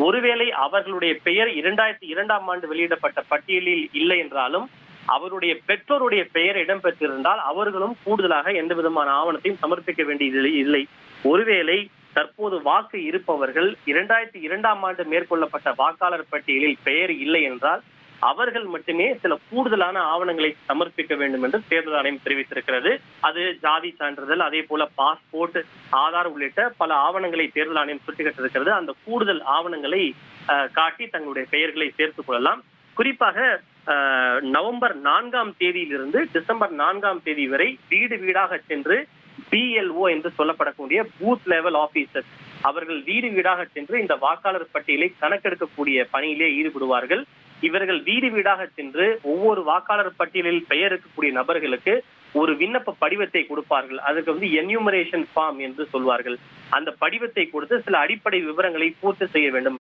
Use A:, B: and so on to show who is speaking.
A: ஒருவேளை அவர்களுடைய பெயர் 2002ஆம் ஆண்டு வெளியிடப்பட்ட பட்டியலில் இல்லை என்றாலும் அவருடைய பெற்றோருடைய பெயர் இடம்பெற்றிருந்தால் அவர்களும் கூடுதலாக எந்த விதமான ஆவணத்தையும் சமர்ப்பிக்க வேண்டியது இல்லை. ஒருவேளை தற்போது வாக்கு இருப்பவர்கள் 2002ஆம் ஆண்டு மேற்கொள்ளப்பட்ட வாக்காளர் பட்டியலில் பெயர் இல்லை என்றால் அவர்கள் மட்டுமே சில கூடுதலான ஆவணங்களை சமர்ப்பிக்க வேண்டும் என்று தேர்தல் ஆணையம் தெரிவித்திருக்கிறது. அது ஜாதி சான்றிதழ், அதே போல பாஸ்போர்ட், ஆதார் உள்ளிட்ட பல ஆவணங்களை தேர்தல் ஆணையம் சுட்டிக்காட்டிருக்கிறது. அந்த கூடுதல் ஆவணங்களை காட்டி தங்களுடைய பெயர்களை சேர்த்துக் கொள்ளலாம். குறிப்பாக நவம்பர் 4ஆம் தேதியிலிருந்து டிசம்பர் 4ஆம் தேதி வரை வீடு வீடாக சென்று BLO என்று சொல்லப்படக்கூடிய பூத் லெவல் ஆபீசர் அவர்கள் வீடு வீடாக சென்று இந்த வாக்காளர் பட்டியலை கணக்கெடுக்கக்கூடிய பணியிலே ஈடுபடுவார்கள். இவர்கள் வீடு வீடாக சென்று ஒவ்வொரு வாக்காளர் பட்டியலில் பெயர் இருக்கக்கூடிய நபர்களுக்கு ஒரு விண்ணப்ப படிவத்தை கொடுப்பார்கள். அதுக்கு என்யூமரேஷன் ஃபார்ம் என்று சொல்வார்கள். அந்த படிவத்தை கொடுத்து சில அடிப்படை விவரங்களை பூர்த்தி செய்ய வேண்டும்.